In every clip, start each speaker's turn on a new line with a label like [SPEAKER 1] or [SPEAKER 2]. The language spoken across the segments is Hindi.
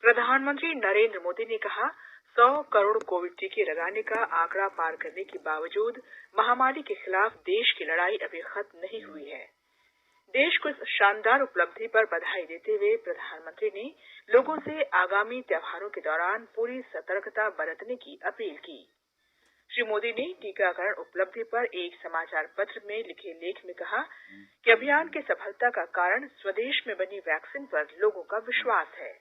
[SPEAKER 1] प्रधानमंत्री नरेंद्र मोदी ने कहा 100 करोड़ कोविड टीके लगाने का आंकड़ा पार करने के बावजूद महामारी के खिलाफ देश की लड़ाई अभी खत्म नहीं हुई है। देश को इस शानदार उपलब्धि पर बधाई देते हुए प्रधानमंत्री ने लोगों से आगामी त्योहारों के दौरान पूरी सतर्कता बरतने की अपील की। श्री मोदी ने टीकाकरण उपलब्धि पर एक समाचार पत्र में लिखे लेख में कहा कि अभियान की सफलता का कारण स्वदेश में बनी वैक्सीन पर लोगों का विश्वास है।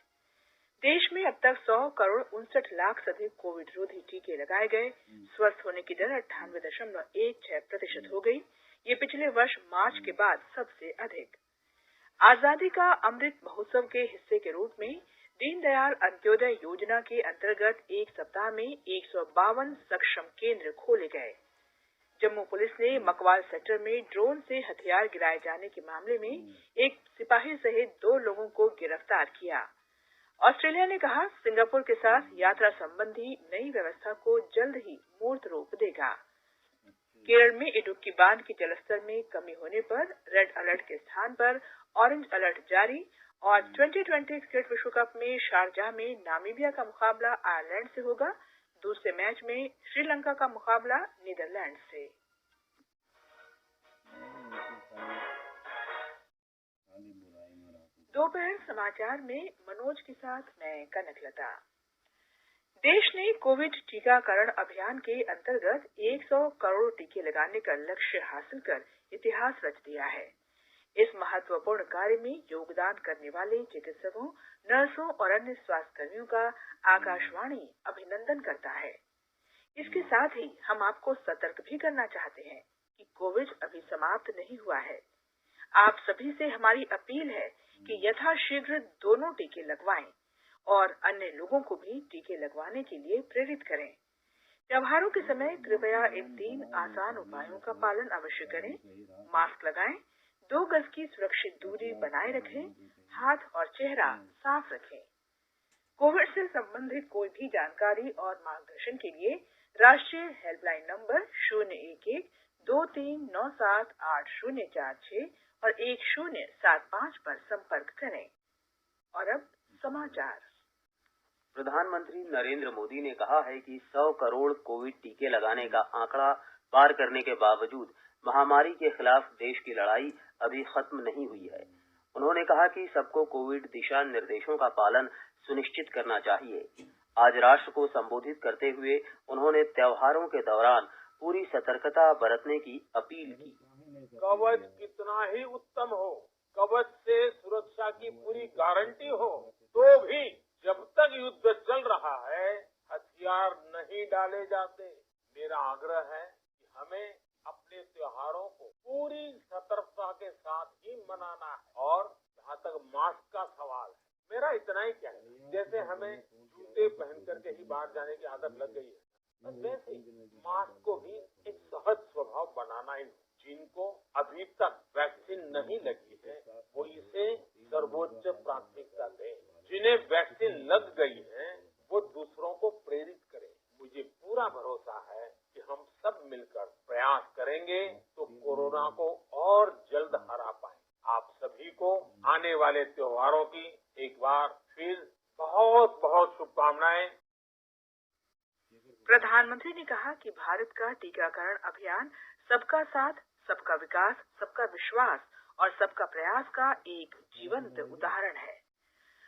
[SPEAKER 1] देश में अब तक 100 करोड़ 59 लाख से अधिक कोविड रोधी टीके लगाए गए। स्वस्थ होने की दर 98.16% हो गई। ये पिछले वर्ष मार्च के बाद सबसे अधिक। आजादी का अमृत महोत्सव के हिस्से के रूप में दीनदयाल अंत्योदय योजना के अंतर्गत एक सप्ताह में 152 सक्षम केंद्र खोले गए। जम्मू पुलिस ने मकवाल सेक्टर में ड्रोन से हथियार गिराए जाने के मामले में एक सिपाही सहित 2 लोगों को गिरफ्तार किया। ऑस्ट्रेलिया ने कहा सिंगापुर के साथ यात्रा संबंधी नई व्यवस्था को जल्द ही मूर्त रूप देगा। केरल में इडुक्की बांध के जलस्तर में कमी होने पर रेड अलर्ट के स्थान पर ऑरेंज अलर्ट जारी और 2020 क्रिकेट विश्व कप में शारजाह में नामीबिया का मुकाबला आयरलैंड से होगा। दूसरे मैच में श्रीलंका का मुकाबला नीदरलैंड से। दोपहर समाचार में मनोज के साथ मैं कनकलता। देश ने कोविड टीकाकरण अभियान के अंतर्गत 100 करोड़ टीके लगाने का लक्ष्य हासिल कर इतिहास रच दिया है। इस महत्वपूर्ण कार्य में योगदान करने वाले चिकित्सकों, नर्सों और अन्य स्वास्थ्यकर्मियों का आकाशवाणी अभिनंदन करता है। इसके साथ ही हम आपको सतर्क भी करना चाहते हैं कि कोविड अभी समाप्त नहीं हुआ है। आप सभी से हमारी अपील है कि यथाशीघ्र दोनों टीके लगवाएं और अन्य लोगों को भी टीके लगवाने के लिए प्रेरित करें। त्योहारों के समय कृपया इन 3 आसान उपायों का पालन अवश्य करें। मास्क लगाएं, 2 गज की सुरक्षित दूरी बनाए रखें, हाथ और चेहरा साफ रखें। कोविड से संबंधित कोई भी जानकारी और मार्गदर्शन के लिए राष्ट्रीय हेल्पलाइन नंबर 011-2397-8046 और 1075 पर संपर्क करें। और अब समाचार।
[SPEAKER 2] प्रधानमंत्री नरेंद्र मोदी ने कहा है कि 100 करोड़ कोविड टीके लगाने का आंकड़ा पार करने के बावजूद महामारी के खिलाफ देश की लड़ाई अभी खत्म नहीं हुई है। उन्होंने कहा कि सबको कोविड दिशा निर्देशों का पालन सुनिश्चित करना चाहिए। आज राष्ट्र को संबोधित करते हुए उन्होंने त्योहारों के दौरान पूरी सतर्कता बरतने की अपील की।
[SPEAKER 3] कवच कितना ही उत्तम हो, कवच से सुरक्षा की पूरी गारंटी हो, तो भी जब तक युद्ध चल रहा है हथियार नहीं डाले जाते। मेरा आग्रह है कि हमें अपने त्योहारों को पूरी सतर्कता के साथ ही मनाना है। और जहाँ तक मास्क का सवाल है, मेरा इतना ही कहना है, जैसे हमें जूते पहन करके ही बाहर जाने की आदत लग गई है, बस वैसे मास्क को भी एक सहज स्वभाव बनाना ही। जिनको अभी तक वैक्सीन नहीं लगी है वो इसे सर्वोच्च प्राथमिकता दें। जिन्हें वैक्सीन लग गई है वो दूसरों को प्रेरित करें। मुझे पूरा भरोसा है कि हम सब मिलकर प्रयास करेंगे तो कोरोना को और जल्द हरा पाएं। आप सभी को आने वाले त्योहारों की एक बार फिर बहुत बहुत शुभकामनाएं।
[SPEAKER 1] प्रधानमंत्री ने कहा कि भारत का टीकाकरण अभियान सबका साथ, सबका विकास, सबका विश्वास और सबका प्रयास का एक जीवंत उदाहरण है।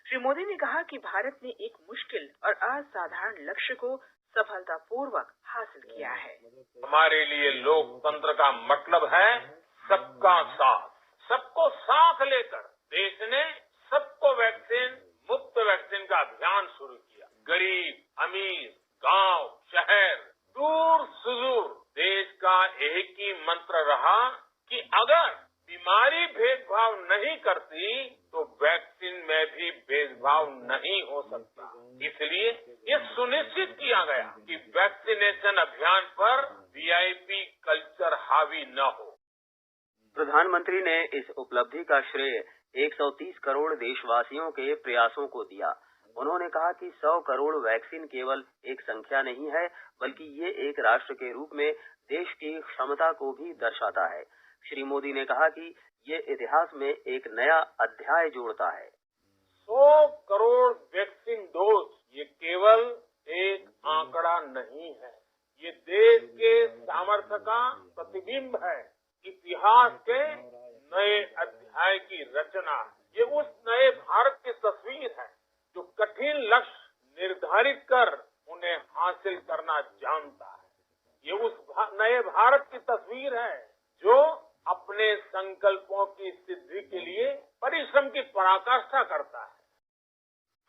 [SPEAKER 1] श्री मोदी ने कहा कि भारत ने एक मुश्किल और असाधारण लक्ष्य को सफलतापूर्वक हासिल किया है।
[SPEAKER 3] हमारे लिए लोकतंत्र का मतलब है सबका साथ। सबको साथ लेकर देश ने सबको वैक्सीन मुफ्त वैक्सीन का अभियान शुरू किया। गरीब, अमीर, गांव, शहर, दूर सुदूर देश का एक ही मंत्र रहा कि अगर बीमारी भेदभाव नहीं करती तो वैक्सीन में भी भेदभाव नहीं हो सकता। इसलिए ये सुनिश्चित किया गया कि वैक्सीनेशन अभियान पर वीआईपी कल्चर हावी न हो।
[SPEAKER 2] प्रधानमंत्री ने इस उपलब्धि का श्रेय 130 करोड़ देशवासियों के प्रयासों को दिया। उन्होंने कहा कि 100 करोड़ वैक्सीन केवल एक संख्या नहीं है, बल्कि ये एक राष्ट्र के रूप में देश की क्षमता को भी दर्शाता है। श्री मोदी ने कहा कि ये इतिहास में एक नया अध्याय जोड़ता है।
[SPEAKER 3] 100 करोड़ वैक्सीन का प्रतिबिंब है। इतिहास के नए अध्याय की रचना है। ये उस नए भारत की तस्वीर है जो कठिन लक्ष्य निर्धारित कर उन्हें हासिल करना जानता है। ये उस नए भारत की तस्वीर है जो अपने संकल्पों की सिद्धि के लिए परिश्रम की पराकाष्ठा करता है।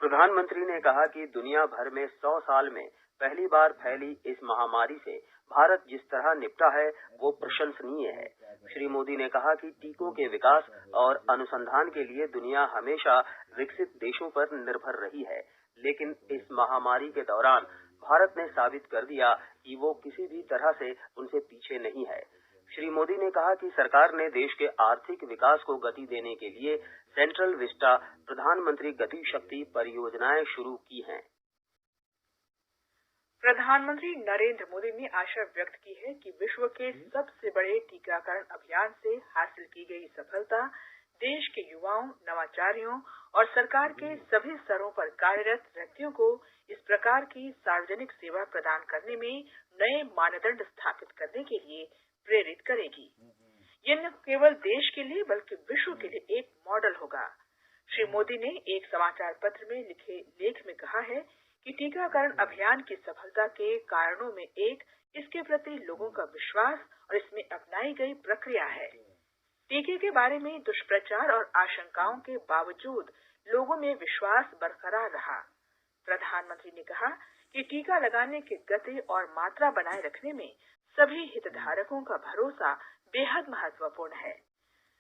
[SPEAKER 2] प्रधानमंत्री ने कहा कि दुनिया भर में 100 साल में पहली बार फैली इस महामारी से भारत जिस तरह निपटा है वो प्रशंसनीय है। श्री मोदी ने कहा कि टीकों के विकास और अनुसंधान के लिए दुनिया हमेशा विकसित देशों पर निर्भर रही है, लेकिन इस महामारी के दौरान भारत ने साबित कर दिया कि वो किसी भी तरह से उनसे पीछे नहीं है। श्री मोदी ने कहा कि सरकार ने देश के आर्थिक विकास को गति देने के लिए सेंट्रल विस्टा प्रधानमंत्री गति शक्ति परियोजनाएं शुरू की हैं।
[SPEAKER 1] प्रधानमंत्री नरेंद्र मोदी ने आशा व्यक्त की है कि विश्व के सबसे बड़े टीकाकरण अभियान से हासिल की गई सफलता देश के युवाओं, नवाचारियों और सरकार के सभी स्तरों पर कार्यरत व्यक्तियों को इस प्रकार की सार्वजनिक सेवा प्रदान करने में नए मानदंड स्थापित करने के लिए प्रेरित करेगी। यह न केवल देश के लिए बल्कि विश्व के लिए एक मॉडल होगा। श्री मोदी ने एक समाचार पत्र में लिखे लेख में कहा है कि टीकाकरण अभियान की सफलता के कारणों में एक इसके प्रति लोगों का विश्वास और इसमें अपनाई गई प्रक्रिया है। टीके के बारे में दुष्प्रचार और आशंकाओं के बावजूद लोगों में विश्वास बरकरार रहा। प्रधानमंत्री ने कहा कि टीका लगाने की गति और मात्रा बनाए रखने में सभी हितधारकों का भरोसा बेहद महत्वपूर्ण है।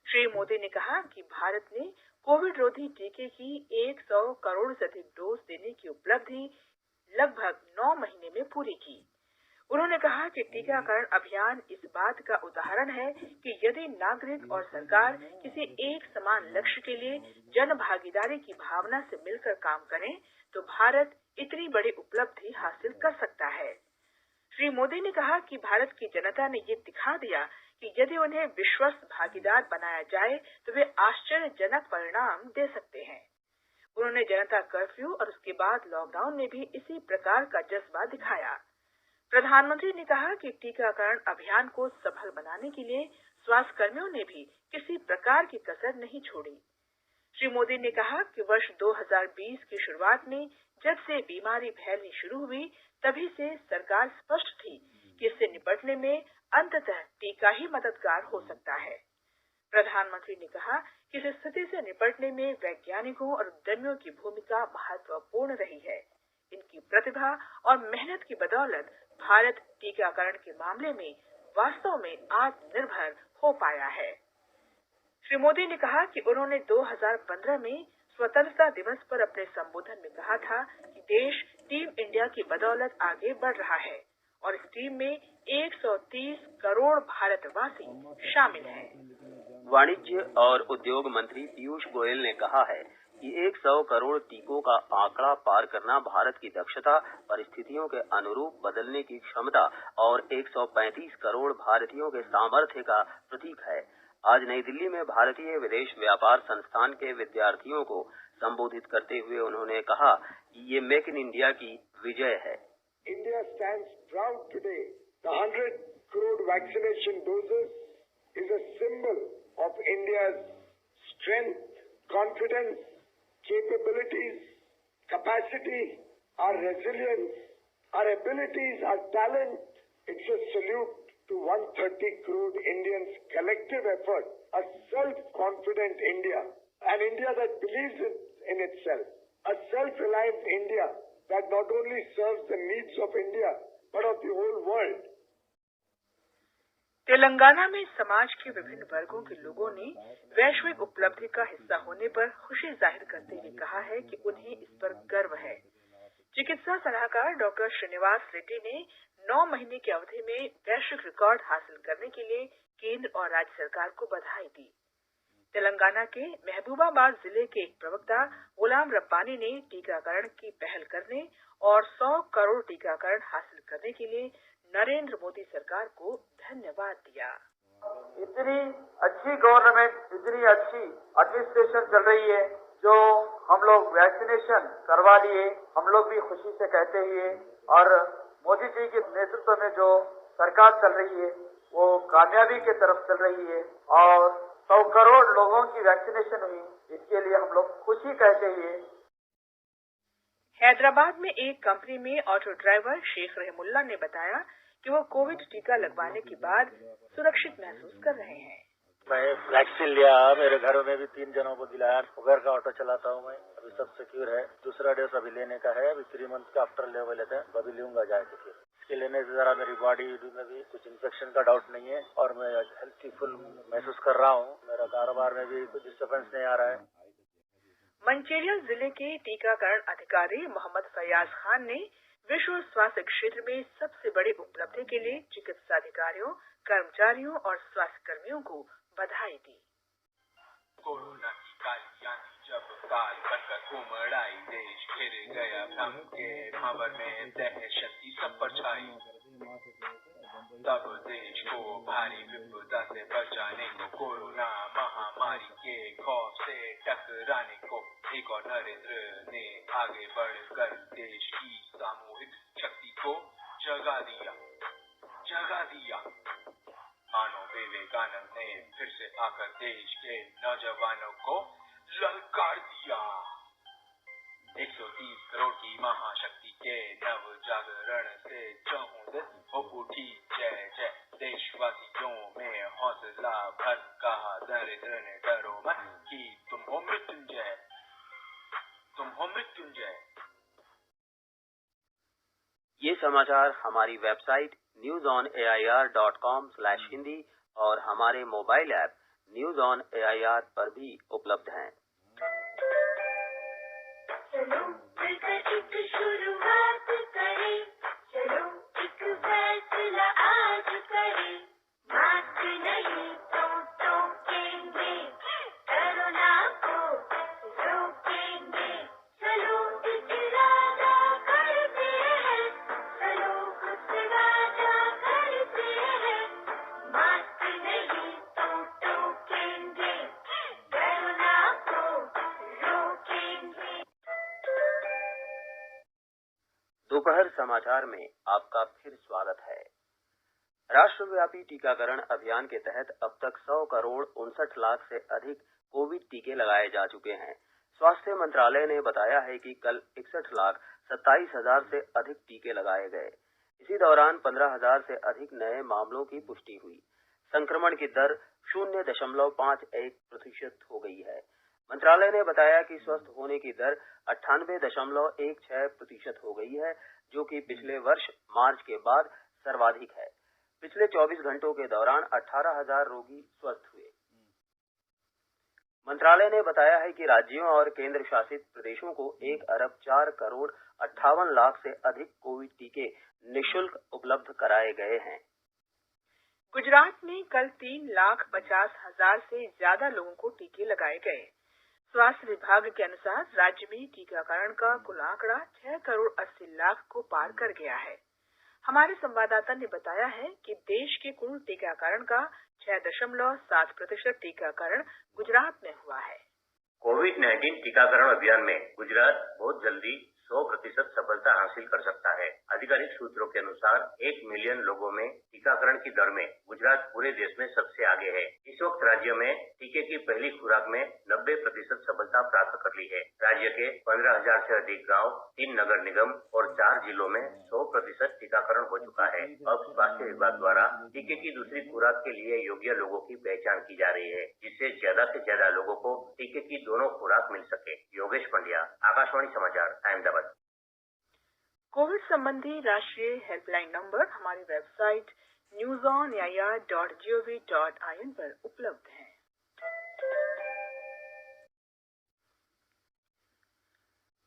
[SPEAKER 1] श्री मोदी ने कहा कि भारत ने कोविड रोधी टीके की 100 करोड़ से अधिक डोज देने की उपलब्धि लगभग 9 महीने में पूरी की। उन्होंने कहा कि टीकाकरण अभियान इस बात का उदाहरण है कि यदि नागरिक और सरकार किसी एक समान लक्ष्य के लिए जन भागीदारी की भावना से मिलकर काम करें तो भारत इतनी बड़ी उपलब्धि हासिल कर सकता है। श्री मोदी ने कहा कि भारत की जनता ने ये दिखा दिया कि यदि उन्हें विश्वस्त भागीदार बनाया जाए तो वे आश्चर्यजनक परिणाम दे सकते हैं। उन्होंने जनता कर्फ्यू और उसके बाद लॉकडाउन में भी इसी प्रकार का जज्बा दिखाया। प्रधानमंत्री ने कहा कि टीकाकरण अभियान को सफल बनाने के लिए स्वास्थ्य कर्मियों ने भी किसी प्रकार की कसर नहीं छोड़ी। श्री मोदी ने कहा कि वर्ष 2020 की शुरुआत में जब से बीमारी फैलनी शुरू हुई तभी से सरकार स्पष्ट थी कि इससे निपटने में अंततः टीका ही मददगार हो सकता है। प्रधानमंत्री ने कहा कि इस स्थिति से निपटने में वैज्ञानिकों और उद्यमियों की भूमिका महत्वपूर्ण रही है। इनकी प्रतिभा और मेहनत की बदौलत भारत टीकाकरण के मामले में वास्तव में आत्मनिर्भर हो पाया है। श्री मोदी ने कहा कि उन्होंने 2015 में स्वतंत्रता दिवस पर अपने संबोधन में कहा था कि देश टीम इंडिया की बदौलत आगे बढ़ रहा है और इस टीम में 130 करोड़ भारतवासी शामिल हैं।
[SPEAKER 2] वाणिज्य और उद्योग मंत्री पीयूष गोयल ने कहा है कि 100 करोड़ टीकों का आंकड़ा पार करना भारत की दक्षता, परिस्थितियों के अनुरूप बदलने की क्षमता और 135 करोड़ भारतीयों के सामर्थ्य का प्रतीक है। आज नई दिल्ली में भारतीय विदेश व्यापार संस्थान के विद्यार्थियों को संबोधित करते हुए उन्होंने कहा कि ये मेक इन इंडिया की विजय है।
[SPEAKER 4] India stands proud today. The 100 crore vaccination doses is a symbol of India's strength, confidence, capabilities, capacity, our resilience, our abilities, our talent. It's a salute to 130 crore Indians' collective effort, a self-confident India, an India that believes in itself, a self-reliant India that not only serves the needs of India, but of the whole world.
[SPEAKER 1] Telangana में समाज के विभिन्न वर्गों के लोगों ने वैश्विक उपलब्धि का हिस्सा होने पर खुशी जाहिर करते हुए कहा है कि उन्हें इस पर गर्व है। चिकित्सा सलाहकार डॉक्टर श्रीनिवास रेड्डी ने 9 महीने की अवधि में वैश्विक रिकॉर्ड हासिल करने के लिए केंद्र और राज्य सरकार को बधाई दी। तेलंगाना के महबूबाबाद जिले के एक प्रवक्ता गुलाम रब्बानी ने टीकाकरण की पहल करने और 100 करोड़ टीकाकरण हासिल करने के लिए नरेंद्र मोदी सरकार को धन्यवाद दिया।
[SPEAKER 5] इतनी अच्छी गवर्नमेंट, इतनी अच्छी एडमिनिस्ट्रेशन चल रही है, जो हम लोग वैक्सीनेशन करवा लिए, हम लोग भी खुशी से कहते हुए, और मोदी जी के नेतृत्व में जो सरकार चल रही है, वो कामयाबी की तरफ चल रही है और 100 करोड़ लोगों की वैक्सीनेशन हुई, इसके लिए हम लोग खुशी कहते हैं।
[SPEAKER 1] हैदराबाद में एक कंपनी में ऑटो ड्राइवर शेख रहमुल्ला ने बताया कि वो कोविड टीका लगवाने के बाद सुरक्षित महसूस कर रहे हैं।
[SPEAKER 6] मैं वैक्सीन लिया, मेरे घर में भी 3 जनों को दिलाया। घर का ऑटो चलाता हूँ मैं, अभी सब सिक्योर है। दूसरा डोज अभी लेने का है, अभी 3 मंथ का आफ्टर लेवल लेते हैं, अभी लूंगा जाके फिर। इसके लेने से जरा मेरी बॉडी में भी कुछ इन्फेक्शन का डाउट नहीं है और मैं हेल्थफुल महसूस कर रहा हूँ। मेरा कारोबार में भी कुछ डिस्टर्बेंस नहीं आ रहा है।
[SPEAKER 1] मंचेरियल जिले के टीकाकरण अधिकारी मोहम्मद फयाज खान ने विश्व स्वास्थ्य क्षेत्र में सबसे बड़ी उपलब्धि के लिए चिकित्सा अधिकारियों, कर्मचारियों और स्वास्थ्य कर्मियों को बधाई दी।
[SPEAKER 7] कोरोना की काली आंधी जब काल बनकर उमड़ आई, देश घिर गया भ्रम के भंवर में दहशत की सब पर छाई। तब देश को भारी विपदा से बचाने को, कोरोना महामारी के खौफ से टकराने को, एक और नरेंद्र ने आगे बढ़कर देश की सामूहिक शक्ति को जगा दिया। मानो विवेकानंद ने फिर से आकर देश के नौजवानों को ललकार दिया। 130 करोड़ की महाशक्ति के नव जागरण से चहुं हो उठी जय जय। देशवासियों में हौसला भर कहा नरेंद्र ने, डरो मत कि तुम हो मृत्युंजय।
[SPEAKER 2] ये समाचार हमारी वेबसाइट newsonair.com/hindi और हमारे mobile app news on AIR पर भी उपलब्ध हैं।
[SPEAKER 8] चलो मिलकर एक शुरुआत करें, चलो एक फैसला आज करें, मास्क नहीं तो टोकेंगे, कोरोना को रोकेंगे। चलो एक इरादा करते हैं, चलो खुद से वादा करते हैं, मास्क नहीं तो टोकेंगे, कोरोना को रोकेंगे।
[SPEAKER 2] दोपहर समाचार में आपका फिर स्वागत है। राष्ट्रव्यापी टीकाकरण अभियान के तहत अब तक 100 करोड़ 59 लाख से अधिक कोविड टीके लगाए जा चुके हैं। स्वास्थ्य मंत्रालय ने बताया है कि कल 61 लाख 27 हजार से अधिक टीके लगाए गए। इसी दौरान 15,000 से अधिक नए मामलों की पुष्टि हुई। संक्रमण की दर 0.51% हो गई है। मंत्रालय ने बताया कि स्वस्थ होने की दर 98.16% हो गई है, जो कि पिछले वर्ष मार्च के बाद सर्वाधिक है। पिछले 24 घंटों के दौरान 18,000 रोगी स्वस्थ हुए। मंत्रालय ने बताया है कि राज्यों और केंद्र शासित प्रदेशों को 1 अरब 4 करोड़ 58 लाख से अधिक कोविड टीके निःशुल्क उपलब्ध कराए गए हैं।
[SPEAKER 1] गुजरात में कल 3,50,000 से ज्यादा लोगों को टीके लगाए गए। स्वास्थ्य विभाग के अनुसार राज्य में टीकाकरण का कुल आंकड़ा 6 करोड़ 80 लाख को पार कर गया है। हमारे संवाददाता ने बताया है कि देश के कुल टीकाकरण का 6.7% टीकाकरण गुजरात में हुआ है।
[SPEAKER 9] कोविड-19 टीकाकरण अभियान में गुजरात बहुत जल्दी 100% सफलता हासिल कर सकता है। आधिकारिक सूत्रों के अनुसार 1 मिलियन लोगों में टीकाकरण की दर में गुजरात पूरे देश में सबसे आगे है। इस वक्त राज्य में टीके की पहली खुराक में 90% सफलता प्राप्त कर ली है। राज्य के 15,000 से अधिक गांव, 3 नगर निगम और 4 जिलों में 100% टीकाकरण हो चुका है। अब स्वास्थ्य विभाग द्वारा टीके की दूसरी खुराक के लिए योग्य लोगों की पहचान की जा रही है, जिससे ज्यादा से ज्यादा लोगों को टीके की दोनों खुराक मिल सके। योगेश पंड्या, आकाशवाणी समाचार, अहमदाबाद।
[SPEAKER 1] कोविड संबंधी राष्ट्रीय हेल्पलाइन नंबर हमारी वेबसाइट newsonair.gov.in पर उपलब्ध है।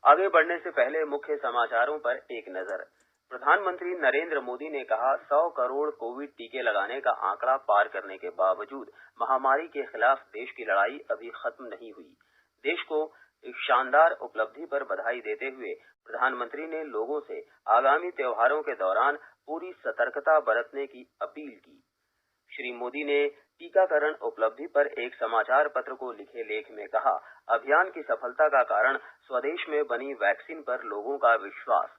[SPEAKER 2] आगे बढ़ने से पहले मुख्य समाचारों पर एक नजर। प्रधानमंत्री नरेंद्र मोदी ने कहा, 100 करोड़ कोविड टीके लगाने का आंकड़ा पार करने के बावजूद महामारी के खिलाफ देश की लड़ाई अभी खत्म नहीं हुई। देश को इस शानदार उपलब्धि पर बधाई देते हुए प्रधानमंत्री ने लोगों से आगामी त्योहारों के दौरान पूरी सतर्कता बरतने की अपील की। श्री मोदी ने टीकाकरण उपलब्धि पर एक समाचार पत्र को लिखे लेख में कहा, अभियान की सफलता का कारण स्वदेश में बनी वैक्सीन पर लोगों का विश्वास।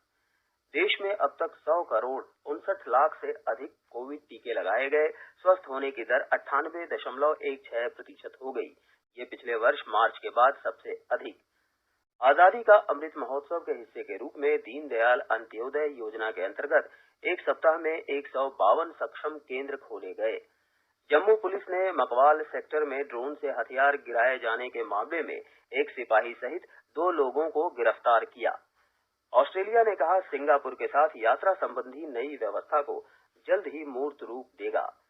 [SPEAKER 2] देश में अब तक 100 करोड़ 59 लाख से अधिक कोविड टीके लगाए गए। स्वस्थ होने की दर 98.16% हो गई। ये पिछले वर्ष मार्च के बाद सबसे अधिक। आजादी का अमृत महोत्सव के हिस्से के रूप में दीनदयाल अंत्योदय योजना के अंतर्गत एक सप्ताह में 152 सक्षम केंद्र खोले गए। जम्मू पुलिस ने मकवाल सेक्टर में ड्रोन से हथियार गिराए जाने के मामले में एक सिपाही सहित 2 लोगों को गिरफ्तार किया। ऑस्ट्रेलिया ने कहा सिंगापुर के साथ यात्रा संबंधी नई व्यवस्था को जल्द ही मूर्त रूप देगा।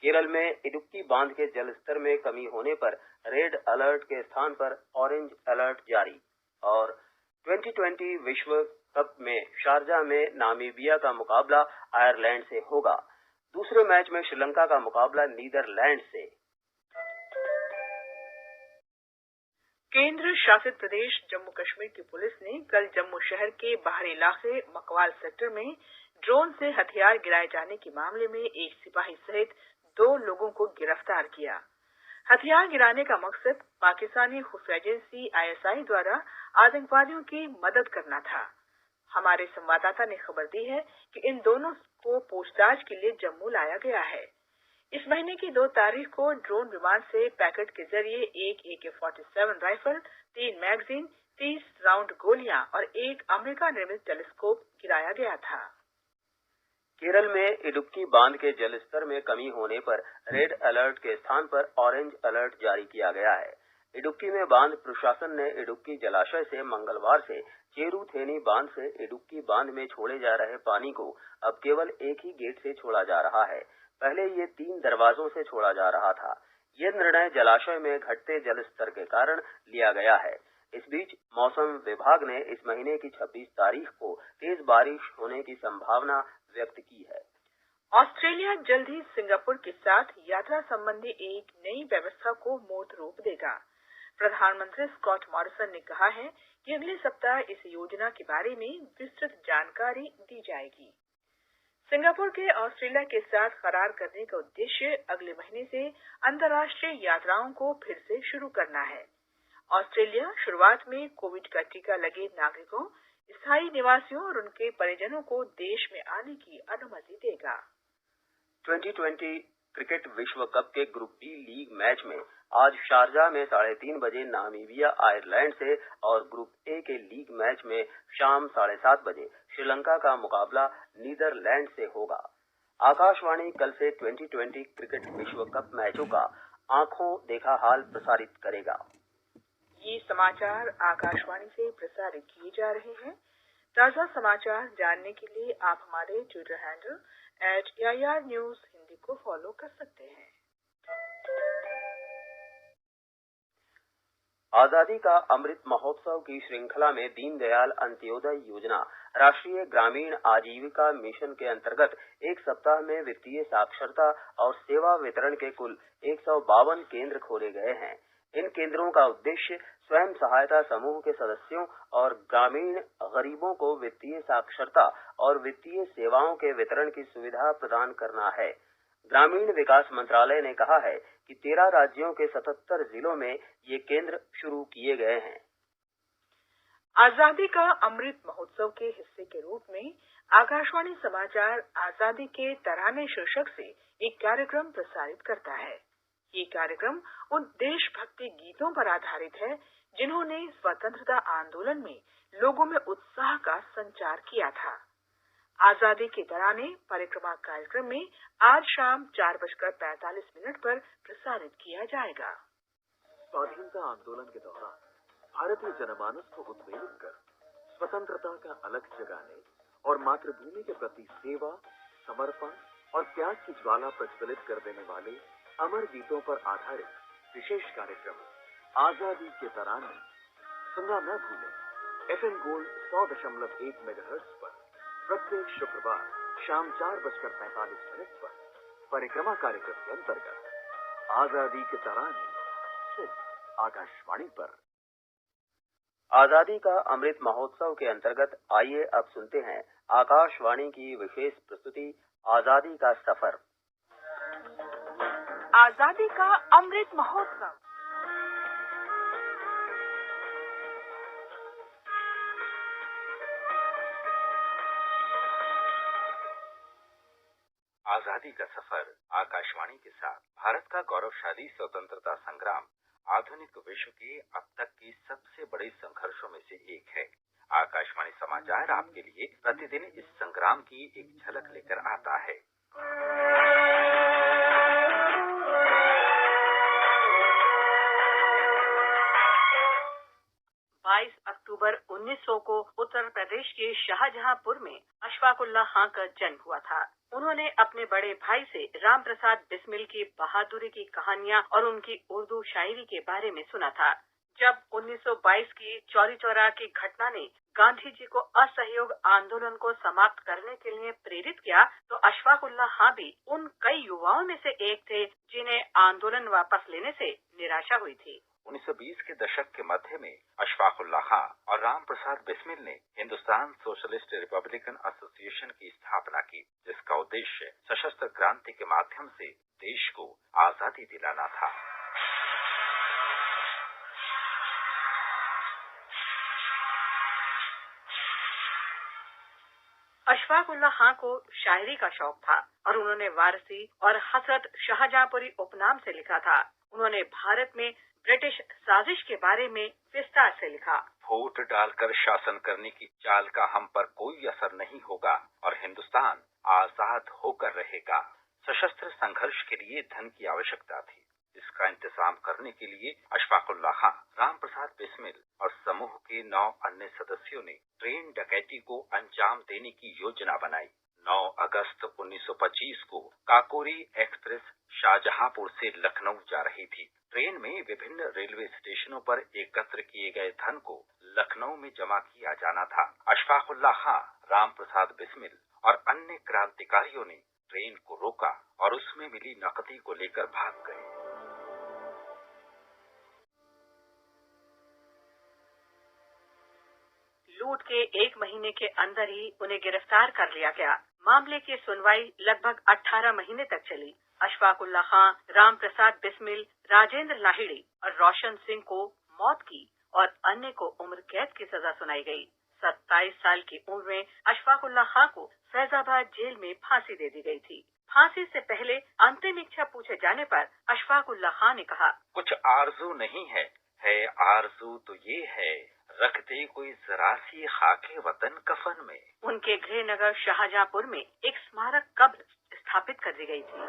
[SPEAKER 2] केरल में इडुक्की बांध के जलस्तर में कमी होने पर रेड अलर्ट के स्थान पर ऑरेंज अलर्ट जारी। और 2020 विश्व कप में शारजा में नामीबिया का मुकाबला आयरलैंड से होगा। दूसरे मैच में श्रीलंका का मुकाबला नीदरलैंड से।
[SPEAKER 1] केंद्र शासित प्रदेश जम्मू कश्मीर की पुलिस ने कल जम्मू शहर के बाहरी इलाके मकवाल सेक्टर में ड्रोन से हथियार गिराए जाने के मामले में एक सिपाही सहित 2 लोगों को गिरफ्तार किया। हथियार गिराने का मकसद पाकिस्तानी खुफिया एजेंसी ISI द्वारा आतंकवादियों की मदद करना था। हमारे संवाददाता ने खबर दी है कि इन दोनों को पूछताछ के लिए जम्मू लाया गया है। इस महीने की 2 तारीख को ड्रोन विमान से पैकेट के जरिए एक AK-47 राइफल, 3 मैगजीन, 30 राउंड गोलियां और एक अमेरिका निर्मित टेलीस्कोप गिराया गया था।
[SPEAKER 2] केरल में इडुक्की बांध के जलस्तर में कमी होने पर रेड अलर्ट के स्थान पर ऑरेंज अलर्ट जारी किया गया है। इडुक्की में बांध प्रशासन ने इडुक्की जलाशय से मंगलवार से चेरुथेनी बांध से इडुक्की बांध में छोड़े जा रहे पानी को अब केवल एक ही गेट से छोड़ा जा रहा है। पहले ये 3 दरवाजों से छोड़ा जा रहा था। ये निर्णय जलाशय में घटते जलस्तर के कारण लिया गया है। इस बीच मौसम विभाग ने इस महीने की 26 तारीख को तेज बारिश होने की संभावना व्यक्त की है।
[SPEAKER 1] ऑस्ट्रेलिया जल्द ही सिंगापुर के साथ यात्रा संबंधी एक नई व्यवस्था को मूर्त रूप देगा। प्रधानमंत्री स्कॉट मॉरिसन ने कहा है कि अगले सप्ताह इस योजना के बारे में विस्तृत जानकारी दी जाएगी। सिंगापुर के ऑस्ट्रेलिया के साथ करार करने का उद्देश्य अगले महीने से अंतर्राष्ट्रीय यात्राओं को फिर से शुरू करना है। ऑस्ट्रेलिया शुरुआत में कोविड का टीका लगे नागरिकों, स्थायी निवासियों और उनके परिजनों को देश में आने की अनुमति देगा।
[SPEAKER 2] 2020 क्रिकेट विश्व कप के ग्रुप डी लीग मैच में आज शारजा में 3:30 बजे नामीबिया आयरलैंड से और ग्रुप ए के लीग मैच में शाम 7:30 बजे श्रीलंका का मुकाबला नीदरलैंड से होगा। आकाशवाणी कल से 2020 क्रिकेट विश्व कप मैचों का आंखों देखा हाल प्रसारित करेगा।
[SPEAKER 1] ये समाचार आकाशवाणी से प्रसारित किए जा रहे हैं। ताजा समाचार जानने के लिए आप हमारे Twitter handle @AIR News Hindi को फॉलो कर सकते हैं।
[SPEAKER 2] आजादी का अमृत महोत्सव की श्रृंखला में दीनदयाल अंत्योदय योजना राष्ट्रीय ग्रामीण आजीविका मिशन के अंतर्गत एक सप्ताह में वित्तीय साक्षरता और सेवा वितरण के कुल 152 केंद्र खोले गए हैं। इन केंद्रों का उद्देश्य स्वयं सहायता समूह के सदस्यों और ग्रामीण गरीबों को वित्तीय साक्षरता और वित्तीय सेवाओं के वितरण की सुविधा प्रदान करना है। ग्रामीण विकास मंत्रालय ने कहा है कि 13 राज्यों के 77 जिलों में ये केंद्र शुरू किए गए हैं।
[SPEAKER 1] आजादी का अमृत महोत्सव के हिस्से के रूप में आकाशवाणी समाचार आजादी के तराने शीर्षक से एक कार्यक्रम प्रसारित करता है। ये कार्यक्रम उन देशभक्ति गीतों पर आधारित है जिन्होंने स्वतंत्रता आंदोलन में लोगों में उत्साह का संचार किया था। आजादी के तराने परिक्रमा कार्यक्रम में आज शाम 4:45 पर प्रसारित किया जाएगा।
[SPEAKER 10] स्वाधीनता आंदोलन के दौरान भारतीय जनमानस को उद्वेलित कर स्वतंत्रता का अलग जगाने और मातृभूमि के प्रति सेवा, समर्पण और त्याग की ज्वाला प्रज्वलित कर देने वाले अमर गीतों पर आधारित विशेष कार्यक्रम आजादी के तराने सुनना न भूलें। FM गोल्ड 100.1 मेगाहर्ट्ज पर प्रत्येक शुक्रवार शाम 4:45 पर परिक्रमा कार्यक्रम के अंतर्गत आजादी के तराने सिर्फ आकाशवाणी पर।
[SPEAKER 2] आजादी का अमृत महोत्सव के अंतर्गत आइए अब सुनते हैं आकाशवाणी की विशेष प्रस्तुति आजादी का सफर।
[SPEAKER 1] आजादी का अमृत महोत्सव।
[SPEAKER 11] आजादी का सफर आकाशवाणी के साथ भारत का गौरवशाली स्वतंत्रता संग्राम आधुनिक विश्व के अब तक के सबसे बड़े संघर्षों में से एक है। आकाशवाणी समाचार आपके लिए प्रतिदिन इस संग्राम की एक झलक लेकर आता है।
[SPEAKER 12] 22 अक्टूबर 1900 को उत्तर प्रदेश के शाहजहांपुर में अशफाक उल्लाह खां का जन्म हुआ था। उन्होंने अपने बड़े भाई से राम प्रसाद बिस्मिल की बहादुरी की कहानियां और उनकी उर्दू शायरी के बारे में सुना था। जब 1922 की चौरी चौरा की घटना ने गांधी जी को असहयोग आंदोलन को समाप्त करने के लिए प्रेरित किया, तो अशफाक उल्लाह खां भी उन कई युवाओं में से एक थे जिन्हें आंदोलन वापस लेने से निराशा हुई थी।
[SPEAKER 11] 1920 के दशक के मध्य में अशफाक उल्लाह खां और राम प्रसाद बिस्मिल ने हिंदुस्तान सोशलिस्ट रिपब्लिकन एसोसिएशन की स्थापना की, जिसका उद्देश्य सशस्त्र क्रांति के माध्यम से देश को आजादी दिलाना था।
[SPEAKER 12] अशफाक उल्लाह खां को शायरी का शौक था और उन्होंने वारसी और हसरत शाहजहांपुरी उपनाम से लिखा था। उन्होंने भारत में ब्रिटिश साजिश के बारे में विस्तार से लिखा।
[SPEAKER 11] वोट डालकर शासन करने की चाल का हम पर कोई असर नहीं होगा और हिंदुस्तान आजाद होकर रहेगा। सशस्त्र संघर्ष के लिए धन की आवश्यकता थी। इसका इंतजाम करने के लिए अशफाक उल्लाह खां, राम प्रसाद बिस्मिल और समूह के 9 अन्य सदस्यों ने ट्रेन डकैती को अंजाम देने की योजना बनाई। 9 अगस्त 1925 को काकोरी एक्सप्रेस शाहजहांपुर से लखनऊ जा रही थी। ट्रेन में विभिन्न रेलवे स्टेशनों पर एकत्र किए गए धन को लखनऊ में जमा किया जाना था। अशफाक उल्लाह खां, राम प्रसाद बिस्मिल और अन्य क्रांतिकारियों ने ट्रेन को रोका और उसमें मिली नकदी को लेकर भाग गए।
[SPEAKER 12] लूट के 1 महीने के अंदर ही उन्हें गिरफ्तार कर लिया गया। मामले की सुनवाई लगभग 18 महीने तक चली। अशफाक उल्लाह खां, राम प्रसाद बिस्मिल, राजेंद्र लाहिड़ी और रोशन सिंह को मौत की और अन्य को उम्र कैद की सजा सुनाई गई। 27 साल की उम्र में अशफाक उल्लाह खां को फैजाबाद जेल में फांसी दे दी गई थी। फांसी से पहले अंतिम इच्छा पूछे जाने पर अशफाक उल्लाह खां ने कहा,
[SPEAKER 11] कुछ आरजू नहीं है आरजू तो ये है, रख दे कोई जरा सी खाके वतन कफन में।
[SPEAKER 12] उनके गृहनगर शाहजहांपुर में एक स्मारक कब्र स्थापित कर दी गई थी।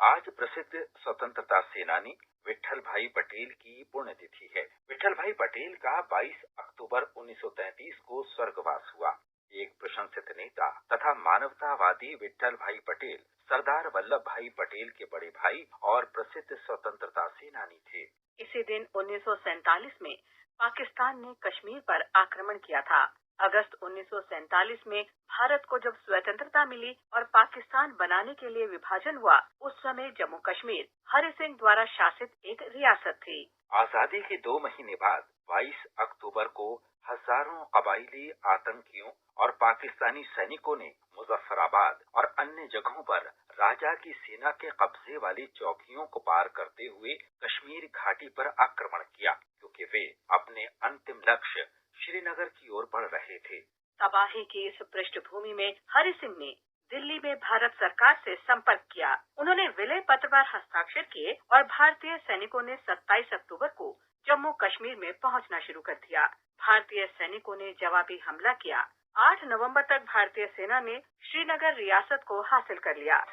[SPEAKER 11] आज प्रसिद्ध स्वतंत्रता सेनानी विट्ठल भाई पटेल की पुण्यतिथि है। विट्ठल भाई पटेल का 22 अक्टूबर 1933 को स्वर्गवास हुआ। एक प्रशंसित नेता तथा मानवतावादी विट्ठल भाई पटेल सरदार वल्लभ भाई पटेल के बड़े भाई और प्रसिद्ध स्वतंत्रता सेनानी थे।
[SPEAKER 12] इसी दिन 1947 में पाकिस्तान ने कश्मीर पर आक्रमण किया था। अगस्त 1947 में भारत को जब स्वतंत्रता मिली और पाकिस्तान बनाने के लिए विभाजन हुआ, उस समय जम्मू कश्मीर हरि सिंह द्वारा शासित एक रियासत थी।
[SPEAKER 11] आजादी के 2 महीने बाद 22 अक्टूबर को हजारों कबायली आतंकियों और पाकिस्तानी सैनिकों ने मुजफ्फराबाद और अन्य जगहों पर राजा की सेना के कब्जे वाली चौकियों को पार करते हुए कश्मीर घाटी पर आक्रमण किया, क्योंकि वे अपने अंतिम लक्ष्य श्रीनगर की ओर बढ़ रहे थे।
[SPEAKER 12] तबाही की इस पृष्ठभूमि में हरि सिंह ने दिल्ली में भारत सरकार से संपर्क किया। उन्होंने विलय पत्र पर हस्ताक्षर किए और भारतीय सैनिकों ने 27 अक्टूबर को जम्मू कश्मीर में पहुंचना शुरू कर दिया। भारतीय सैनिकों ने जवाबी हमला किया। 8 नवंबर तक भारतीय सेना ने श्रीनगर रियासत को हासिल कर लिया।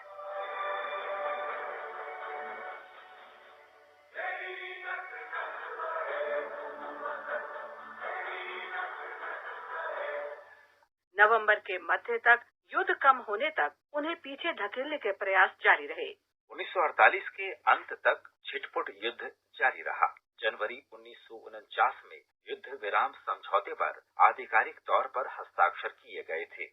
[SPEAKER 12] नवंबर के मध्य तक युद्ध कम होने तक उन्हें पीछे धकेलने के प्रयास जारी रहे।
[SPEAKER 11] 1948 के अंत तक छिटपुट युद्ध जारी रहा। जनवरी 1949 में युद्ध विराम समझौते पर आधिकारिक तौर पर हस्ताक्षर किए गए थे।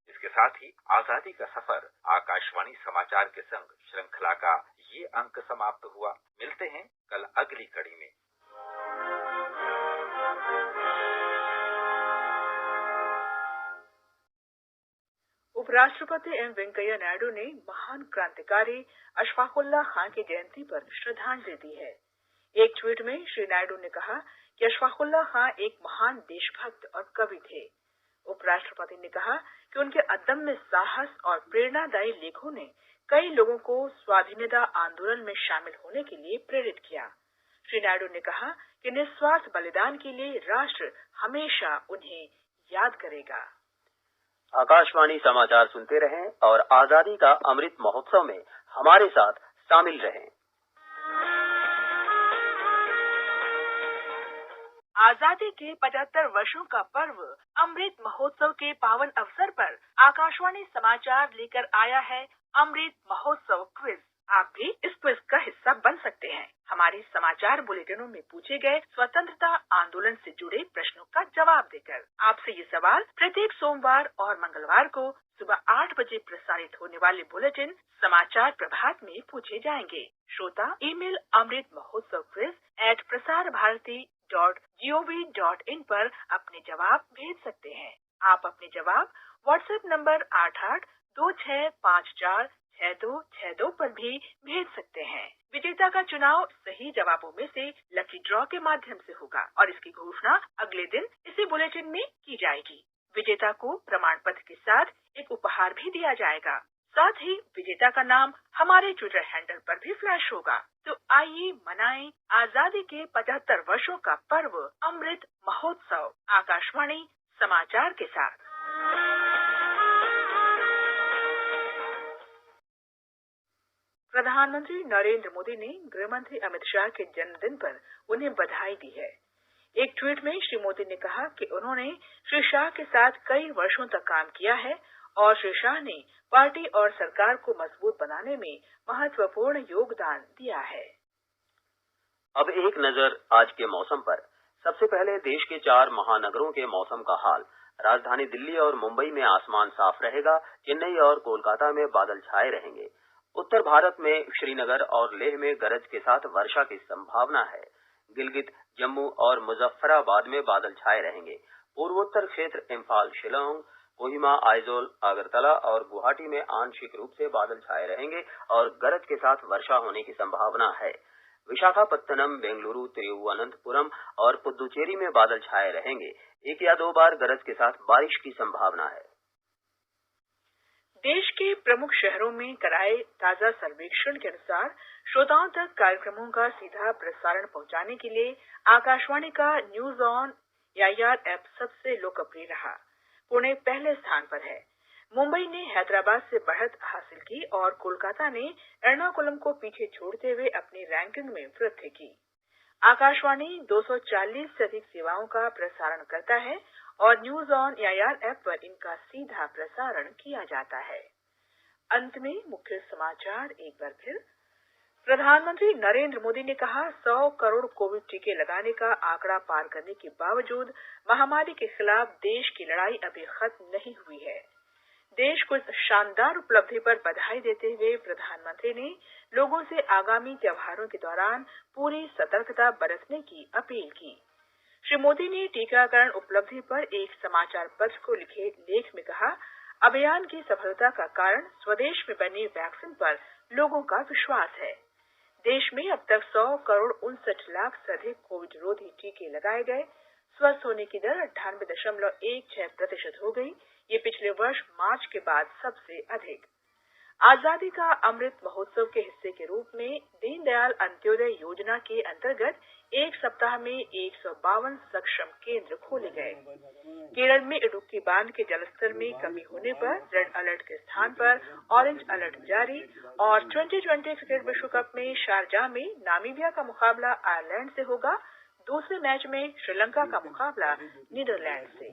[SPEAKER 11] इसके साथ ही आजादी का सफर आकाशवाणी समाचार के संग श्रृंखला का ये अंक समाप्त हुआ। मिलते हैं कल अगली कड़ी में।
[SPEAKER 1] उपराष्ट्रपति एम वेंकैया नायडू ने महान क्रांतिकारी अशफाकुल्लाह खान की जयंती पर श्रद्धांजलि दी है। एक ट्वीट में श्री नायडू ने कहा कि अशफाकुल्लाह खान एक महान देशभक्त और कवि थे। उपराष्ट्रपति ने कहा कि उनके अदम्य साहस और प्रेरणादायी लेखों ने कई लोगों को स्वाधीनता आंदोलन में शामिल होने के लिए प्रेरित किया। श्री नायडू ने कहा कि निस्वार्थ बलिदान के लिए राष्ट्र हमेशा उन्हें याद करेगा।
[SPEAKER 2] आकाशवाणी समाचार सुनते रहें और आजादी का अमृत महोत्सव में हमारे साथ शामिल रहें।
[SPEAKER 12] आजादी के 75 वर्षों का पर्व अमृत महोत्सव के पावन अवसर पर आकाशवाणी समाचार लेकर आया है अमृत महोत्सव क्विज। आप भी इस क्विज का हिस्सा बन सकते हैं। हमारे समाचार बुलेटिनों में पूछे गए स्वतंत्रता आंदोलन से जुड़े प्रश्नों का जवाब देकर आपसे ये सवाल प्रत्येक सोमवार और मंगलवार को सुबह 8 बजे प्रसारित होने वाले बुलेटिन समाचार प्रभात में पूछे जाएंगे। श्रोता email Amrit Mahotsav quiz @prasarabharati.gov.in पर अपने जवाब भेज सकते हैं। आप अपने जवाब व्हाट्सएप नंबर 8826546262 पर भी भेज सकते हैं। विजेता का चुनाव सही जवाबों में से लकी ड्रॉ के माध्यम से होगा और इसकी घोषणा अगले दिन इसी बुलेटिन में की जाएगी। विजेता को प्रमाण पत्र के साथ एक उपहार भी दिया जाएगा। साथ ही विजेता का नाम हमारे ट्विटर हैंडल पर भी फ्लैश होगा। तो आइए मनाएं आजादी के 75 वर्षों का पर्व अमृत महोत्सव आकाशवाणी समाचार के साथ। प्रधानमंत्री नरेंद्र मोदी ने गृहमंत्री अमित शाह के जन्मदिन पर उन्हें बधाई दी है। एक ट्वीट में श्री मोदी ने कहा कि उन्होंने श्री शाह के साथ कई वर्षों तक काम किया है और श्री शाह ने पार्टी और सरकार को मजबूत बनाने में महत्वपूर्ण योगदान दिया है।
[SPEAKER 2] अब एक नजर आज के मौसम पर। सबसे पहले देश के 4 महानगरों के मौसम का हाल। राजधानी दिल्ली और मुंबई में आसमान साफ रहेगा। चेन्नई और कोलकाता में बादल छाए रहेंगे। उत्तर भारत में श्रीनगर और लेह में गरज के साथ वर्षा की संभावना है। गिलगित, जम्मू और मुजफ्फराबाद में बादल छाए रहेंगे। पूर्वोत्तर क्षेत्र इम्फाल, शिलांग, कोहिमा, आइजोल, अगरतला और गुवाहाटी में आंशिक रूप से बादल छाए रहेंगे और गरज के साथ वर्षा होने की संभावना है। विशाखापत्तनम, बेंगलुरु, तिरुवनंतपुरम और पुदुचेरी में बादल छाए रहेंगे। 1 या 2 बार गरज के साथ बारिश की संभावना है।
[SPEAKER 1] देश के प्रमुख शहरों में कराए ताजा सर्वेक्षण के अनुसार श्रोताओं तक कार्यक्रमों का सीधा प्रसारण पहुंचाने के लिए आकाशवाणी का न्यूज ऑन एआईआर ऐप सबसे लोकप्रिय रहा। पुणे पहले स्थान पर है। मुंबई ने हैदराबाद से बढ़त हासिल की और कोलकाता ने एर्नाकुलम को पीछे छोड़ते हुए अपनी रैंकिंग में वृद्धि की। आकाशवाणी 240 से अधिक सेवाओं का प्रसारण करता है और न्यूज ऑन एआईआर ऐप पर इनका सीधा प्रसारण किया जाता है। अंत में मुख्य समाचार एक बार फिर। प्रधानमंत्री नरेंद्र मोदी ने कहा 100 करोड़ कोविड टीके लगाने का आंकड़ा पार करने के बावजूद महामारी के खिलाफ देश की लड़ाई अभी खत्म नहीं हुई है। देश को इस शानदार उपलब्धि पर बधाई देते हुए प्रधानमंत्री ने लोगों से आगामी त्योहारों के दौरान पूरी सतर्कता बरतने की अपील की। श्री मोदी ने टीकाकरण उपलब्धि पर एक समाचार पत्र को लिखे लेख में कहा, अभियान की सफलता का कारण स्वदेश में बनी वैक्सीन पर लोगों का विश्वास है। देश में अब तक 100 करोड़ 59 लाख से अधिक कोविड रोधी टीके लगाए गए। स्वस्थ होने की दर 98.16% हो गई। ये पिछले वर्ष मार्च के बाद सबसे अधिक। आजादी का अमृत महोत्सव के हिस्से के रूप में दीनदयाल अंत्योदय योजना के अंतर्गत एक सप्ताह में 152 सक्षम केंद्र खोले गए। केरल में इडुक्की बांध के जलस्तर में कमी होने पर रेड अलर्ट के स्थान पर ऑरेंज अलर्ट जारी। और 2020 क्रिकेट विश्व कप में शारजाह में नामीबिया का मुकाबला आयरलैंड से होगा। दूसरे मैच में श्रीलंका का मुकाबला नीदरलैंड से।